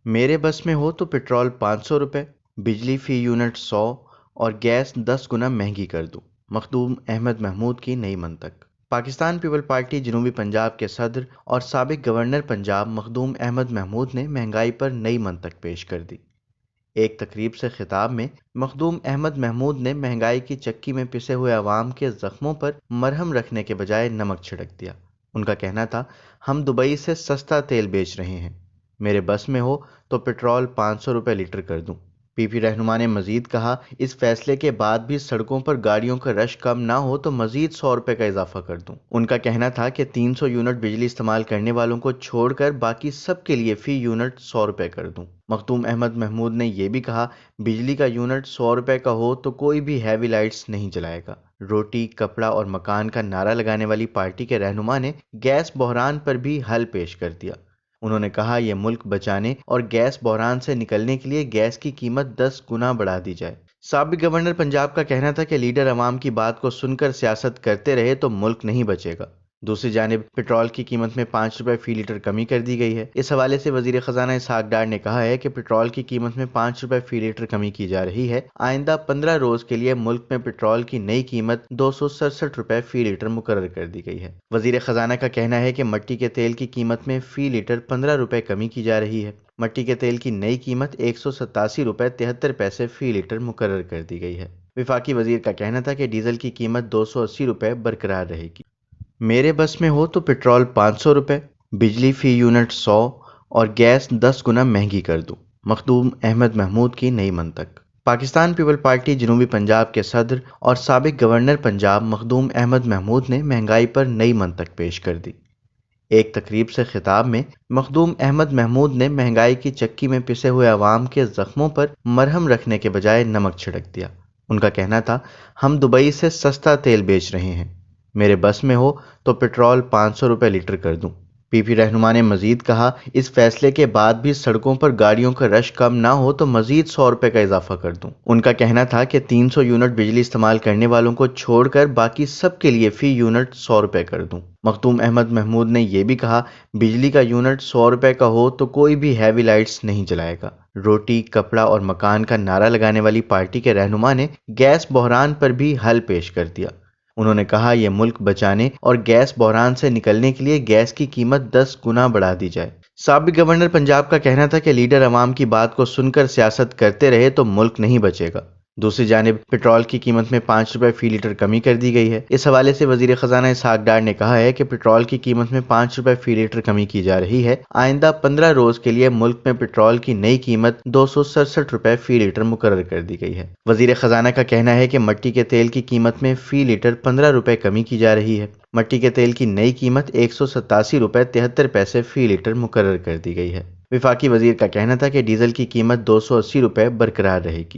میرے بس میں ہو تو پٹرول 500 روپے، بجلی فی یونٹ 100 اور گیس 10 گنا مہنگی کر دوں۔ مخدوم احمد محمود کی نئی منطق۔ پاکستان پیپل پارٹی جنوبی پنجاب کے صدر اور سابق گورنر پنجاب مخدوم احمد محمود نے مہنگائی پر نئی منطق پیش کر دی۔ ایک تقریب سے خطاب میں مخدوم احمد محمود نے مہنگائی کی چکی میں پسے ہوئے عوام کے زخموں پر مرہم رکھنے کے بجائے نمک چھڑک دیا۔ ان کا کہنا تھا، ہم دبئی سے سستا تیل بیچ رہے ہیں، میرے بس میں ہو تو پٹرول 500 روپے لیٹر کر دوں۔ پی پی رہنما نے مزید کہا، اس فیصلے کے بعد بھی سڑکوں پر گاڑیوں کا رش کم نہ ہو تو مزید 100 روپے کا اضافہ کر دوں۔ ان کا کہنا تھا کہ 300 یونٹ بجلی استعمال کرنے والوں کو چھوڑ کر باقی سب کے لیے فی یونٹ 100 روپے کر دوں۔ مخدوم احمد محمود نے یہ بھی کہا، بجلی کا یونٹ 100 روپے کا ہو تو کوئی بھی ہیوی لائٹس نہیں جلائے گا۔ روٹی، کپڑا اور مکان کا نعرہ لگانے والی پارٹی کے رہنما نے گیس بحران پر بھی حل پیش کر دیا۔ انہوں نے کہا، یہ ملک بچانے اور گیس بحران سے نکلنے کے لیے گیس کی قیمت 10 گنا بڑھا دی جائے۔ سابق گورنر پنجاب کا کہنا تھا کہ لیڈر عوام کی بات کو سن کر سیاست کرتے رہے تو ملک نہیں بچے گا۔ دوسری جانب پٹرول کی قیمت میں 5 روپے فی لیٹر کمی کر دی گئی ہے۔ اس حوالے سے وزیر خزانہ اسحاق ڈار نے کہا ہے کہ پٹرول کی قیمت میں 5 روپے فی لیٹر کمی کی جا رہی ہے۔ آئندہ 15 روز کے لیے ملک میں پٹرول کی نئی قیمت 267 روپے فی لیٹر مقرر کر دی گئی ہے۔ وزیر خزانہ کا کہنا ہے کہ مٹی کے تیل کی قیمت میں فی لیٹر 15 روپے کمی کی جا رہی ہے۔ مٹی کے تیل کی نئی قیمت 187 روپے 73 پیسے فی لیٹر مقرر کر دی گئی ہے۔ وفاقی وزیر کا کہنا تھا کہ ڈیزل کی قیمت 280 روپے برقرار رہے گی۔ میرے بس میں ہو تو پٹرول 500 روپے، بجلی فی یونٹ 100 اور گیس 10 گنا مہنگی کر دوں۔ مخدوم احمد محمود کی نئی منطق۔ پاکستان پیپل پارٹی جنوبی پنجاب کے صدر اور سابق گورنر پنجاب مخدوم احمد محمود نے مہنگائی پر نئی منطق پیش کر دی۔ ایک تقریب سے خطاب میں مخدوم احمد محمود نے مہنگائی کی چکی میں پسے ہوئے عوام کے زخموں پر مرہم رکھنے کے بجائے نمک چھڑک دیا۔ ان کا کہنا تھا، ہم دبئی سے سستا تیل بیچ رہے ہیں، میرے بس میں ہو تو پٹرول 500 روپے لیٹر کر دوں۔ پی پی رہنما نے مزید کہا، اس فیصلے کے بعد بھی سڑکوں پر گاڑیوں کا رش کم نہ ہو تو مزید 100 روپے کا اضافہ کر دوں۔ ان کا کہنا تھا کہ 300 یونٹ بجلی استعمال کرنے والوں کو چھوڑ کر باقی سب کے لیے فی یونٹ 100 روپے کر دوں۔ مخدوم احمد محمود نے یہ بھی کہا، بجلی کا یونٹ 100 روپے کا ہو تو کوئی بھی ہیوی لائٹس نہیں جلائے گا۔ روٹی، کپڑا اور مکان کا نعرہ لگانے والی پارٹی کے رہنما نے گیس بحران پر بھی حل پیش کر دیا۔ انہوں نے کہا، یہ ملک بچانے اور گیس بحران سے نکلنے کے لیے گیس کی قیمت 10 گنا بڑھا دی جائے۔ سابق گورنر پنجاب کا کہنا تھا کہ لیڈر عوام کی بات کو سن کر سیاست کرتے رہے تو ملک نہیں بچے گا۔ دوسری جانب پٹرول کی قیمت میں 5 روپے فی لیٹر کمی کر دی گئی ہے۔ اس حوالے سے وزیر خزانہ اسحاق ڈار نے کہا ہے کہ پٹرول کی قیمت میں 5 روپے فی لیٹر کمی کی جا رہی ہے۔ آئندہ 15 روز کے لیے ملک میں پٹرول کی نئی قیمت 267 روپے فی لیٹر مقرر کر دی گئی ہے۔ وزیر خزانہ کا کہنا ہے کہ مٹی کے تیل کی قیمت میں فی لیٹر 15 روپے کمی کی جا رہی ہے۔ مٹی کے تیل کی نئی قیمت 187 روپے 73 پیسے فی لیٹر مقرر کر دی گئی ہے۔ وفاقی وزیر کا کہنا تھا کہ ڈیزل کی قیمت 280 روپے برقرار رہے گی۔